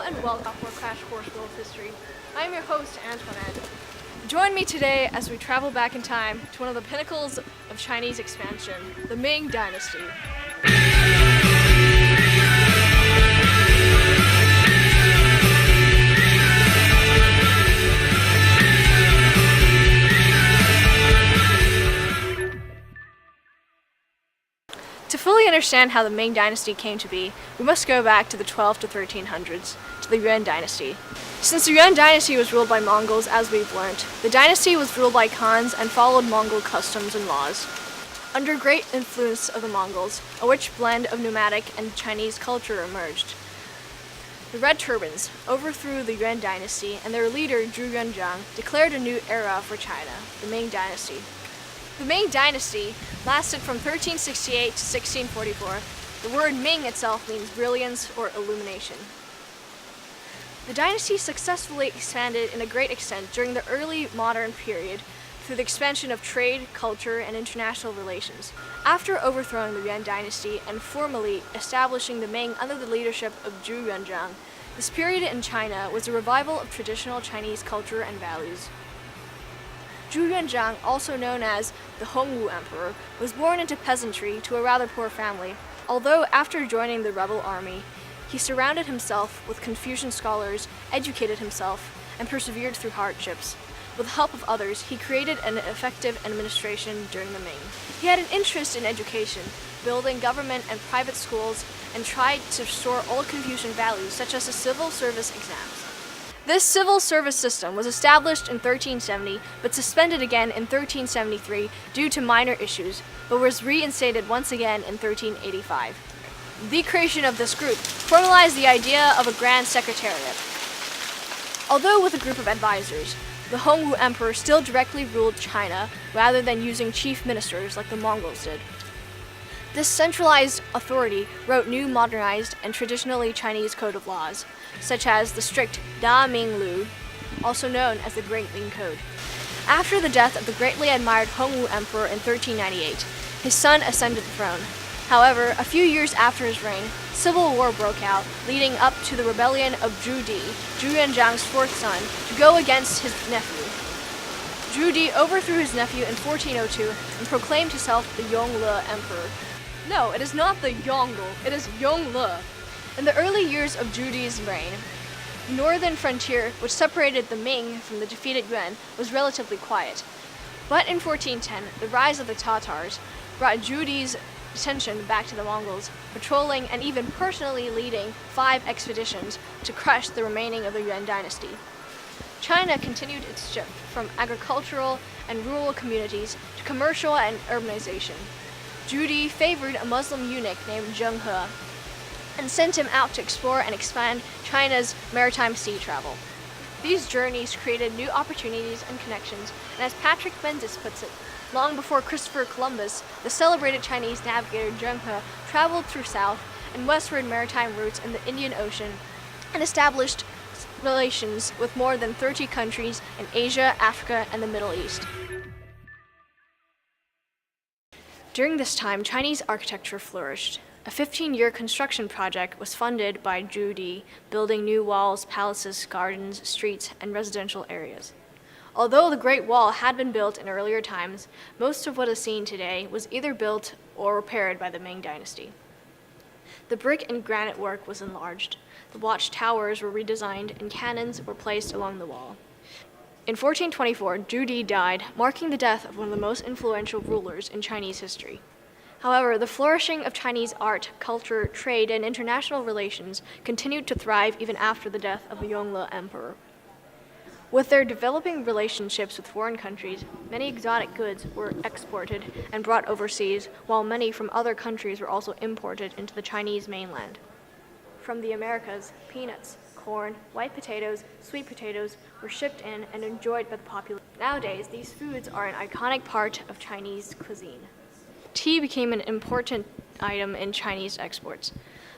and welcome for Crash Course World History. I am your host, Antoinette. Join me today as we travel back in time to one of the pinnacles of Chinese expansion, the Ming Dynasty. To fully understand how the Ming Dynasty came to be, we must go back to the 12 to 1300s, to the Yuan Dynasty. Since the Yuan Dynasty was ruled by Mongols, as we've learnt, the dynasty was ruled by Khans and followed Mongol customs and laws. Under great influence of the Mongols, a rich blend of nomadic and Chinese culture emerged. The Red Turbans overthrew the Yuan Dynasty, and their leader, Zhu Yuanzhang, declared a new era for China, the Ming Dynasty. The Ming Dynasty lasted from 1368 to 1644. The word Ming itself means brilliance or illumination. The dynasty successfully expanded in a great extent during the early modern period through the expansion of trade, culture, and international relations. After overthrowing the Yuan Dynasty and formally establishing the Ming under the leadership of Zhu Yuanzhang, this period in China was a revival of traditional Chinese culture and values. Zhu Yuanzhang, also known as the Hongwu Emperor, was born into peasantry to a rather poor family. Although after joining the rebel army, he surrounded himself with Confucian scholars, educated himself, and persevered through hardships. With the help of others, he created an effective administration during the Ming. He had an interest in education, building government and private schools, and tried to restore old Confucian values such as the civil service exams. This civil service system was established in 1370, but suspended again in 1373 due to minor issues, but was reinstated once again in 1385. The creation of this group formalized the idea of a Grand Secretariat. Although with a group of advisors, the Hongwu Emperor still directly ruled China rather than using chief ministers like the Mongols did. This centralized authority wrote new modernized and traditionally Chinese code of laws, such as the strict Da Ming Lu, also known as the Great Ming Code. After the death of the greatly admired Hongwu Emperor in 1398, his son ascended the throne. However, a few years after his reign, civil war broke out, leading up to the rebellion of Zhu Di, Zhu Yuanzhang's fourth son, to go against his nephew. Zhu Di overthrew his nephew in 1402 and proclaimed himself the Yongle Emperor. No, it is not the Yongle, it is Yongle. In the early years of Zhu Di's reign, the northern frontier, which separated the Ming from the defeated Yuan, was relatively quiet. But in 1410, the rise of the Tatars brought Zhu Di's attention back to the Mongols, patrolling and even personally leading 5 expeditions to crush the remaining of the Yuan dynasty. China continued its shift from agricultural and rural communities to commercial and urbanization. Zhu Di favored a Muslim eunuch named Zheng He and sent him out to explore and expand China's maritime sea travel. These journeys created new opportunities and connections, and as Patrick Menzies puts it, long before Christopher Columbus, the celebrated Chinese navigator Zheng He traveled through south and westward maritime routes in the Indian Ocean and established relations with more than 30 countries in Asia, Africa, and the Middle East. During this time, Chinese architecture flourished. A 15-year construction project was funded by Zhu Di, building new walls, palaces, gardens, streets, and residential areas. Although the Great Wall had been built in earlier times, most of what is seen today was either built or repaired by the Ming Dynasty. The brick and granite work was enlarged, the watchtowers were redesigned, and cannons were placed along the wall. In 1424, Zhu Di died, marking the death of one of the most influential rulers in Chinese history. However, the flourishing of Chinese art, culture, trade, and international relations continued to thrive even after the death of the Yongle Emperor. With their developing relationships with foreign countries, many exotic goods were exported and brought overseas, while many from other countries were also imported into the Chinese mainland. From the Americas, peanuts, corn, white potatoes, sweet potatoes were shipped in and enjoyed by the population. Nowadays, these foods are an iconic part of Chinese cuisine. Tea became an important item in Chinese exports.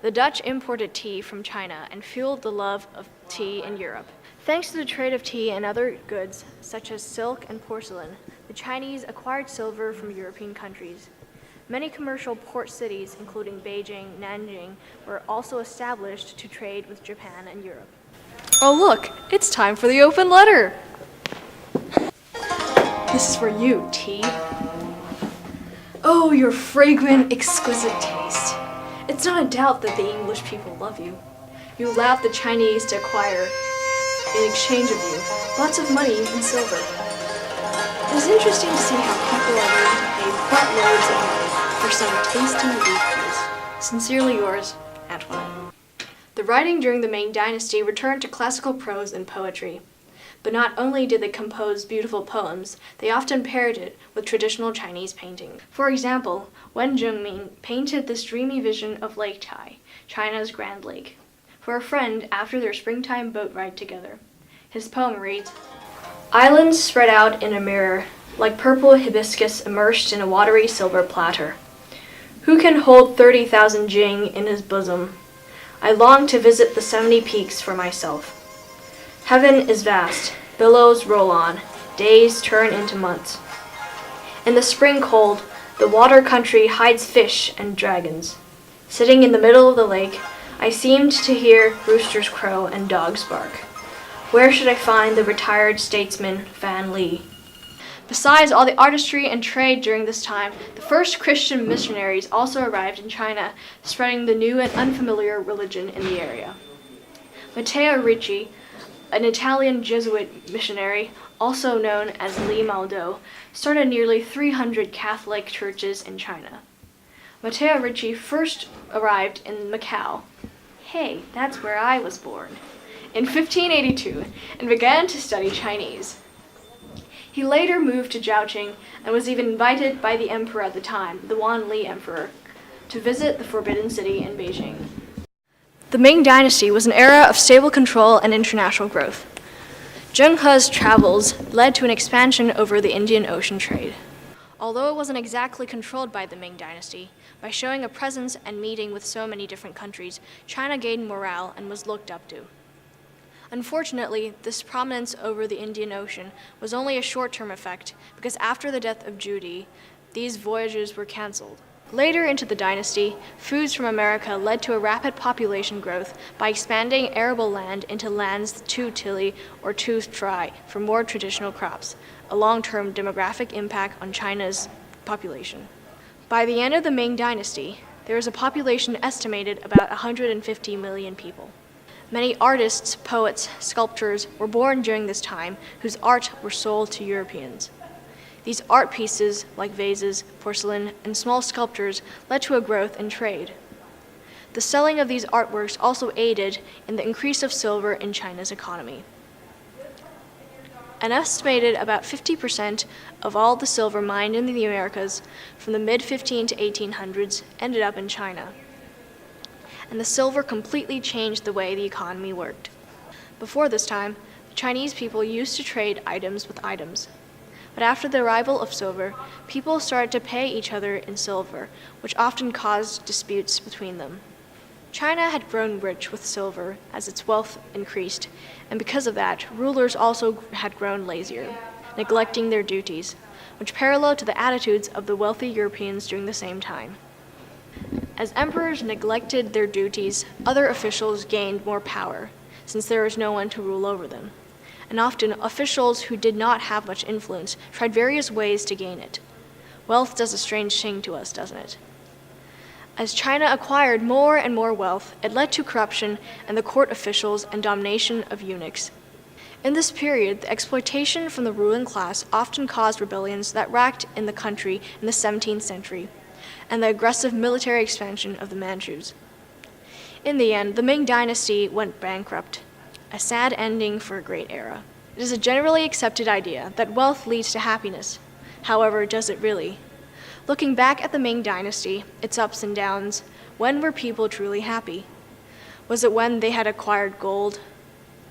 The Dutch imported tea from China and fueled the love of tea in Europe. Thanks to the trade of tea and other goods, such as silk and porcelain, the Chinese acquired silver from European countries. Many commercial port cities, including Beijing, Nanjing, were also established to trade with Japan and Europe. Oh look, it's time for the open letter! This is for you, T. Oh, your fragrant, exquisite taste. It's not a doubt that the English people love you. You allowed the Chinese to acquire, in exchange of you, lots of money and silver. It is interesting to see how people are willing to pay buttloads of money for some tasty leaf. Sincerely yours, Antoinette. The writing during the Ming Dynasty returned to classical prose and poetry. But not only did they compose beautiful poems, they often paired it with traditional Chinese painting. For example, Wen Zhengming painted this dreamy vision of Lake Tai, China's Grand Lake, for a friend after their springtime boat ride together. His poem reads, "Islands spread out in a mirror, like purple hibiscus immersed in a watery silver platter. Who can hold 30,000 jing in his bosom? I long to visit the 70 peaks for myself. Heaven is vast, billows roll on, days turn into months. In the spring cold, the water country hides fish and dragons. Sitting in the middle of the lake, I seemed to hear roosters crow and dogs bark. Where should I find the retired statesman Fan Li?" Besides all the artistry and trade during this time, the first Christian missionaries also arrived in China, spreading the new and unfamiliar religion in the area. Matteo Ricci, an Italian Jesuit missionary, also known as Li Maodo, started nearly 300 Catholic churches in China. Matteo Ricci first arrived in Macau. Hey, that's where I was born. In 1582, and began to study Chinese. He later moved to Zhaoqing and was even invited by the emperor at the time, the Wanli Emperor, to visit the Forbidden City in Beijing. The Ming Dynasty was an era of stable control and international growth. Zheng He's travels led to an expansion over the Indian Ocean trade. Although it wasn't exactly controlled by the Ming Dynasty, by showing a presence and meeting with so many different countries, China gained morale and was looked up to. Unfortunately, this prominence over the Indian Ocean was only a short-term effect because after the death of Zhu, these voyages were canceled. Later into the dynasty, foods from America led to a rapid population growth by expanding arable land into lands too tilly or too dry for more traditional crops, a long-term demographic impact on China's population. By the end of the Ming Dynasty, there was a population estimated about 150 million people. Many artists, poets, sculptors were born during this time whose art were sold to Europeans. These art pieces, like vases, porcelain, and small sculptures, led to a growth in trade. The selling of these artworks also aided in the increase of silver in China's economy. An estimated about 50% of all the silver mined in the Americas from the mid-15 to 1800s ended up in China. And the silver completely changed the way the economy worked. Before this time, the Chinese people used to trade items with items. But after the arrival of silver, people started to pay each other in silver, which often caused disputes between them. China had grown rich with silver as its wealth increased, and because of that, rulers also had grown lazier, neglecting their duties, which paralleled to the attitudes of the wealthy Europeans during the same time. As emperors neglected their duties, other officials gained more power, since there was no one to rule over them. And often, officials who did not have much influence tried various ways to gain it. Wealth does a strange thing to us, doesn't it? As China acquired more and more wealth, it led to corruption and the court officials and domination of eunuchs. In this period, the exploitation from the ruling class often caused rebellions that racked in the country in the 17th century, and the aggressive military expansion of the Manchus. In the end, the Ming Dynasty went bankrupt, a sad ending for a great era. It is a generally accepted idea that wealth leads to happiness. However, does it really? Looking back at the Ming Dynasty, its ups and downs, when were people truly happy? Was it when they had acquired gold?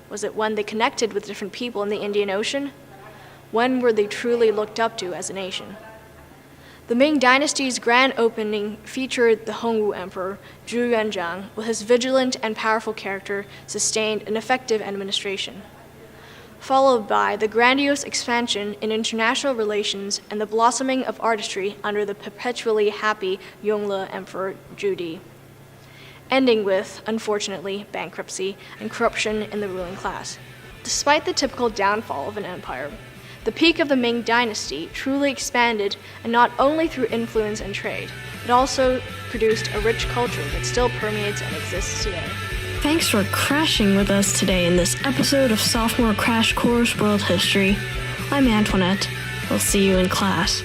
Was it when they connected with different people in the Indian Ocean? When were they truly looked up to as a nation? The Ming Dynasty's grand opening featured the Hongwu Emperor, Zhu Yuanzhang, with his vigilant and powerful character, sustained an effective administration. followed by the grandiose expansion in international relations and the blossoming of artistry under the perpetually happy Yongle Emperor Zhu, ending with, unfortunately, bankruptcy and corruption in the ruling class. Despite the typical downfall of an empire, the peak of the Ming Dynasty truly expanded, and not only through influence and trade, it also produced a rich culture that still permeates and exists today. Thanks for crashing with us today in this episode of Sophomore Crash Course World History. I'm Antoinette. We'll see you in class.